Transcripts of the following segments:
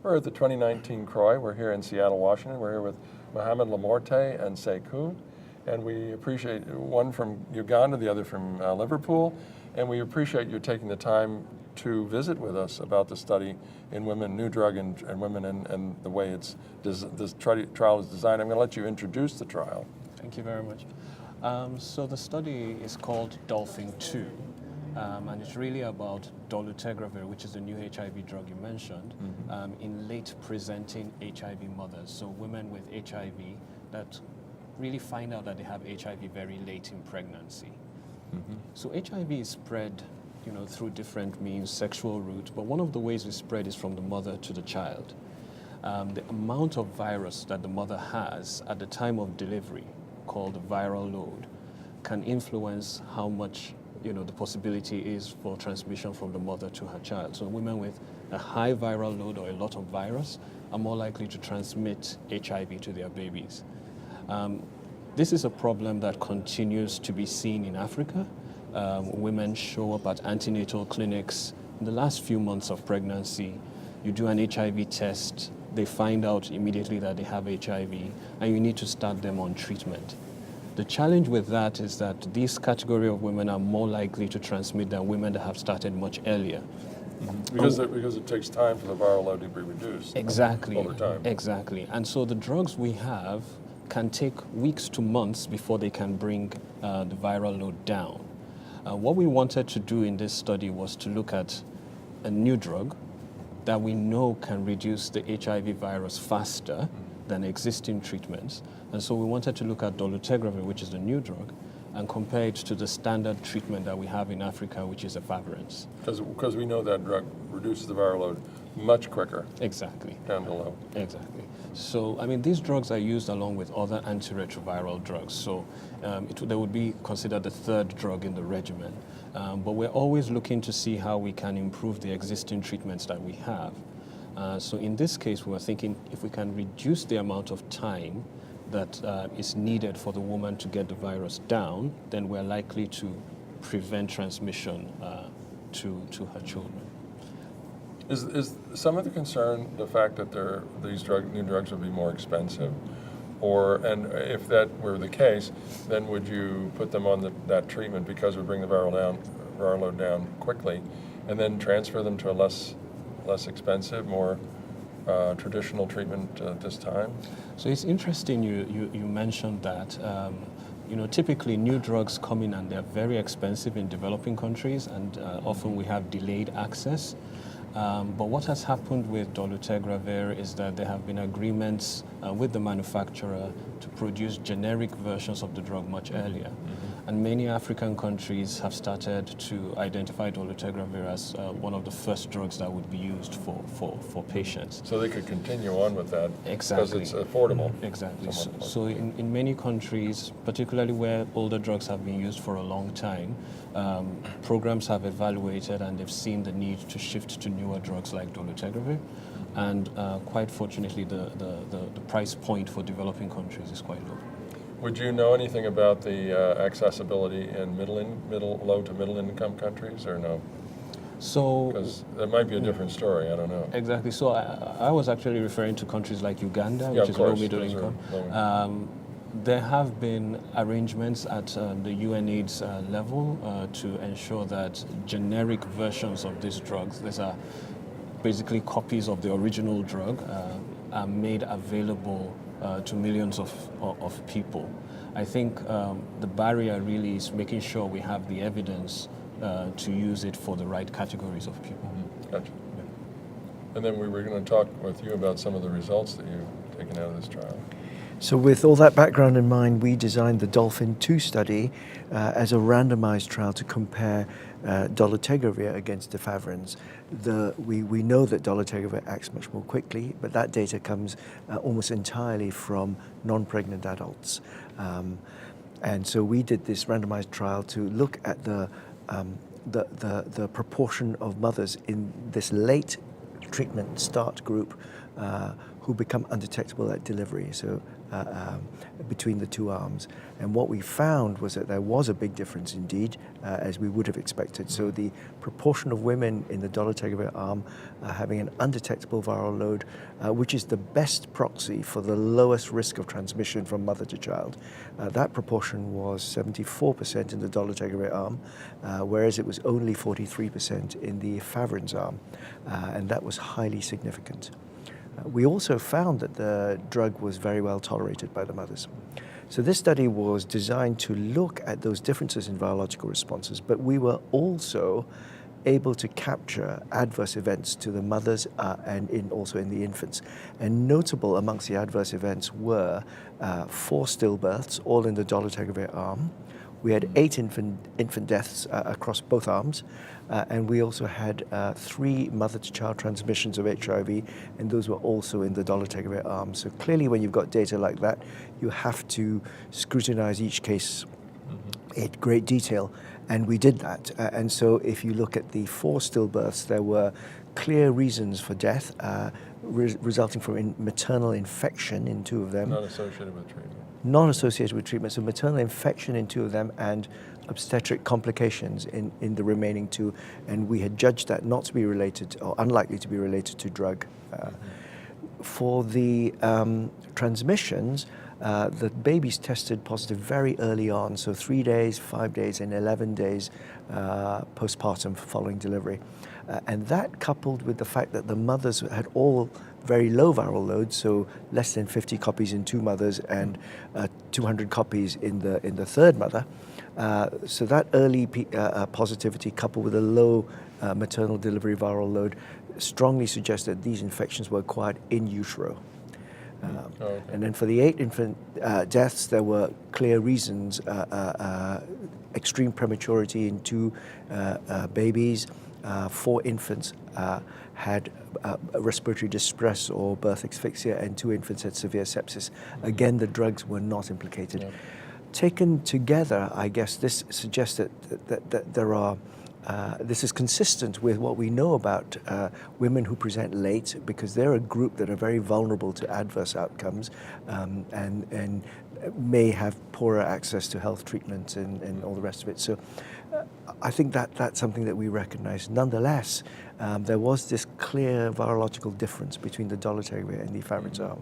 We're at the 2019 CROI. We're here in Seattle, Washington. We're here with Mohammed Lamorde and Saye Khoo. And we appreciate one from Uganda, the other from Liverpool. And we appreciate you taking the time to visit with us about the study in women, new drug in women, and the way this trial is designed. I'm going to let you introduce the trial. Thank you very much. So the study is called Dolphin 2. And it's really about Dolutegravir, which is the new HIV drug you mentioned, in late presenting HIV mothers. So women with HIV that really find out that they have HIV very late in pregnancy. So HIV is spread, through different means, sexual route, but one of the ways it's spread is from the mother to the child. The amount of virus that the mother has at the time of delivery, called the viral load, can influence how much the possibility is for transmission from the mother to her child. So women with a high viral load or a lot of virus are more likely to transmit HIV to their babies. This is a problem that continues to be seen in Africa. Women show up at antenatal clinics in the last few months of pregnancy. You do an HIV test, they find out immediately that they have HIV, and you need to start them on treatment. The challenge with that is that this category of women are more likely to transmit than women that have started much earlier. Because it takes time for the viral load to be reduced. Exactly. Over time. Exactly. And so the drugs we have can take weeks to months before they can bring the viral load down. What we wanted to do in this study was to look at a new drug that we know can reduce the HIV virus faster than existing treatments. And so we wanted to look at Dolutegravir, which is the new drug, and compare it to the standard treatment that we have in Africa, which is Efavirenz. Because we know that drug reduces the viral load much quicker. Exactly. Down below. Exactly. So, these drugs are used along with other anti-retroviral drugs. So they would be considered the third drug in the regimen. But we're always looking to see how we can improve the existing treatments that we have. So in this case, we were thinking if we can reduce the amount of time that is needed for the woman to get the virus down, then we're likely to prevent transmission to her children. Is some of the concern the fact that these new drugs would be more expensive? And if that were the case, then would you put them on that treatment because it would bring the viral load down quickly, and then transfer them to a less expensive, more traditional treatment at this time? So it's interesting you mentioned that. Typically new drugs come in and they're very expensive in developing countries, and often we have delayed access. But what has happened with Dolutegravir is that there have been agreements with the manufacturer to produce generic versions of the drug much earlier. And many African countries have started to identify Dolutegravir as one of the first drugs that would be used for patients. So they could continue on with that. Exactly. Because it's affordable. Exactly. So in many countries, particularly where older drugs have been used for a long time, programs have evaluated and they've seen the need to shift to newer drugs like Dolutegravir. And quite fortunately, the price point for developing countries is quite low. Would you know anything about the accessibility in low to middle income countries, or no? So, because that might be a different story. I don't know. Exactly. So I was actually referring to countries like Uganda, which is low middle income. There have been arrangements at the UNAIDS level to ensure that generic versions of these drugs, these are basically copies of the original drug, are made available to millions of people. I think the barrier really is making sure we have the evidence to use it for the right categories of people. Gotcha. Yeah. And then we were going to talk with you about some of the results that you've taken out of this trial. So with all that background in mind, we designed the Dolphin 2 study as a randomized trial to compare Dolutegravir against Efavirenz. We know that Dolutegravir acts much more quickly, but that data comes almost entirely from non-pregnant adults. And so we did this randomized trial to look at the proportion of mothers in this late treatment start group who become undetectable at delivery. So between the two arms. And what we found was that there was a big difference indeed, as we would have expected. So the proportion of women in the dolutegravir arm having an undetectable viral load, which is the best proxy for the lowest risk of transmission from mother to child, that proportion was 74% in the dolutegravir arm, whereas it was only 43% in the Efavirenz arm, and that was highly significant. We also found that the drug was very well tolerated by the mothers. So this study was designed to look at those differences in virological responses, but we were also able to capture adverse events to the mothers and also in the infants. And notable amongst the adverse events were 4 stillbirths, all in the dolutegravir arm. We had 8 infant deaths across both arms, and we also had 3 mother-to-child transmissions of HIV, and those were also in the dolutegravir arm. So clearly, when you've got data like that, you have to scrutinize each case in great detail, and we did that. And so if you look at the 4 stillbirths, there were clear reasons for death, resulting from maternal infection in 2 of them. Not associated with treatment. Not associated with treatment, so maternal infection in 2 of them and obstetric complications in the remaining 2, and we had judged that not to be related or unlikely to be related to drug. For the transmissions, the babies tested positive very early on, so 3 days, 5 days, and 11 days postpartum following delivery. And that coupled with the fact that the mothers had all very low viral loads, so less than 50 copies in 2 mothers and 200 copies in the third mother. So that early positivity coupled with a low maternal delivery viral load strongly suggests that these infections were acquired in utero. Okay. And then for the 8 infant deaths, there were clear reasons, extreme prematurity in 2 babies, 4 infants had respiratory distress or birth asphyxia, and 2 infants had severe sepsis. Again, the drugs were not implicated. Yeah. Taken together, I guess this suggests that there are this is consistent with what we know about women who present late, because they're a group that are very vulnerable to adverse outcomes and may have poorer access to health treatment and all the rest of it. So I think that's something that we recognize. Nonetheless, there was this clear virological difference between the dolutegravir and the Efavirenz arm.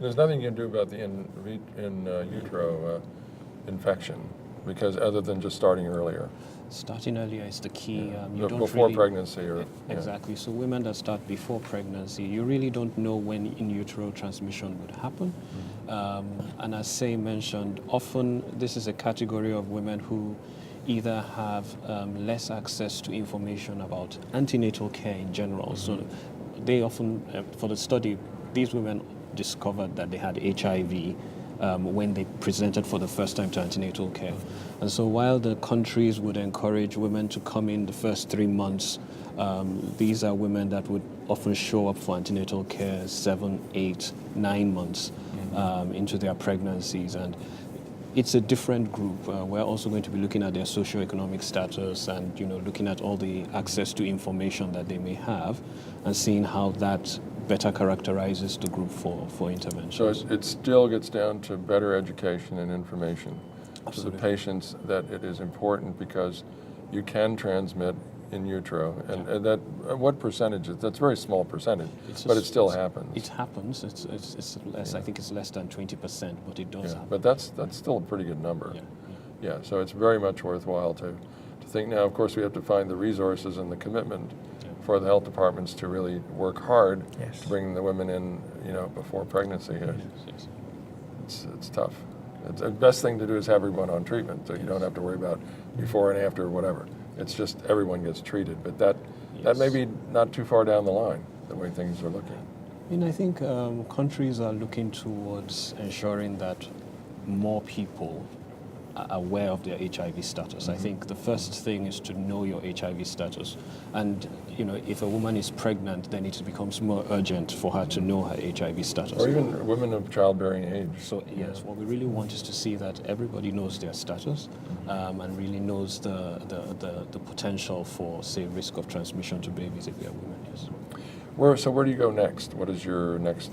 There's nothing you can do about the in utero infection, because other than just starting earlier. Starting earlier is the key. You don't before really, pregnancy, or exactly. So women that start before pregnancy, you really don't know when in utero transmission would happen. And as Saye mentioned, often this is a category of women who either have less access to information about antenatal care in general. So they often, for the study, these women discovered that they had HIV when they presented for the first time to antenatal care. And so while the countries would encourage women to come in the first 3 months, these are women that would often show up for antenatal care 7, 8, 9 months into their pregnancies. And it's a different group. We're also going to be looking at their socioeconomic status and, looking at all the access to information that they may have and seeing how that better characterizes the group for intervention. So it still gets down to better education and information to the patients, that it is important because you can transmit in utero, and that what percentage? That's a very small percentage, but it still happens. It happens. It's less. I think it's less than 20%, but it does happen. But that's still a pretty good number. Yeah. So it's very much worthwhile to think. Now, of course, we have to find the resources and the commitment for the health departments to really work hard to bring the women in, before pregnancy. It's tough. The best thing to do is have everyone on treatment, so you don't have to worry about before and after or whatever. It's just everyone gets treated, but that may be not too far down the line, the way things are looking. I think countries are looking towards ensuring that more people are aware of their HIV status. I think the first thing is to know your HIV status. And, if a woman is pregnant, then it becomes more urgent for her to know her HIV status. Or even women of childbearing age. So, yes, what we really want is to see that everybody knows their status and really knows the potential for, say, risk of transmission to babies if they are women, yes. So where do you go next? What is your next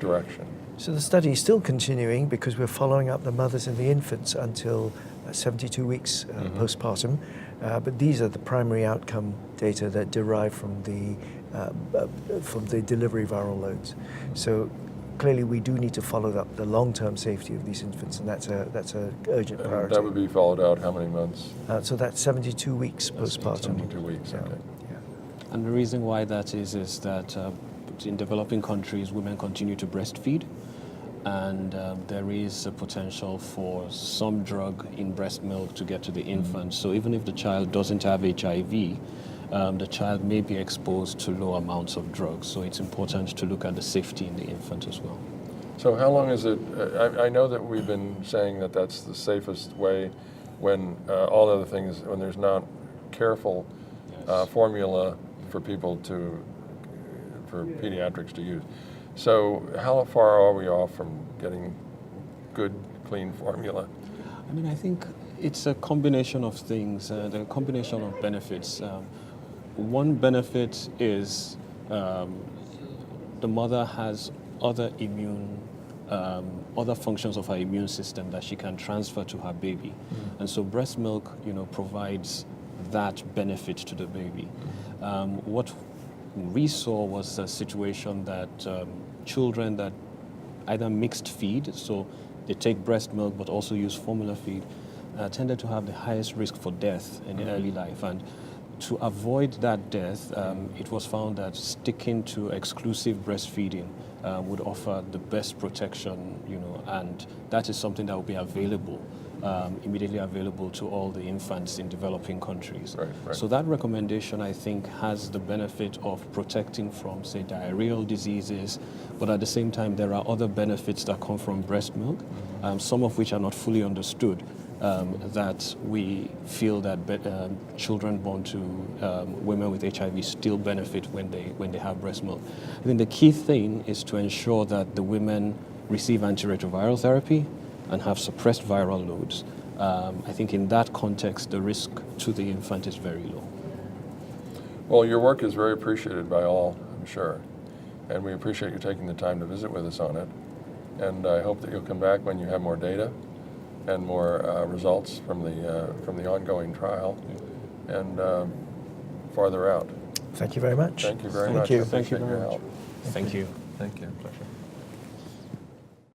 direction? So the study is still continuing because we're following up the mothers and the infants until 72 weeks postpartum. But these are the primary outcome data that derive from the delivery viral loads. So clearly we do need to follow up the long-term safety of these infants, and that's a urgent And priority. that would be followed out how many months? So that's 72 weeks postpartum. 72 weeks, Yeah. okay. Yeah. And the reason why that is that in developing countries, women continue to breastfeed, and there is a potential for some drug in breast milk to get to the infant. So even if the child doesn't have HIV, the child may be exposed to low amounts of drugs. So it's important to look at the safety in the infant as well. So how long is it? I know that we've been saying that that's the safest way when all other things, when there's not careful formula for people for pediatrics to use. So how far are we off from getting good, clean formula? I mean, I think it's a combination of things, the combination of benefits. One benefit is the mother has other functions of her immune system that she can transfer to her baby. And so breast milk, provides that benefit to the baby. What we saw was a situation that children that either mixed feed, so they take breast milk but also use formula feed, tended to have the highest risk for death in early life. And to avoid that death, it was found that sticking to exclusive breastfeeding would offer the best protection, and that is something that will be available, immediately available to all the infants in developing countries. Right. So that recommendation, I think, has the benefit of protecting from, say, diarrheal diseases, but at the same time, there are other benefits that come from breast milk, some of which are not fully understood. That we feel that children born to women with HIV still benefit when they have breast milk. I think the key thing is to ensure that the women receive anti-retroviral therapy and have suppressed viral loads. I think in that context, the risk to the infant is very low. Well, your work is very appreciated by all, I'm sure. And we appreciate you taking the time to visit with us on it. And I hope that you'll come back when you have more data and more results from the ongoing trial and farther out. Thank you very much. Thank you very Thank much. you. I Thank you appreciate very your much. help. Thank you. Thank you. Pleasure.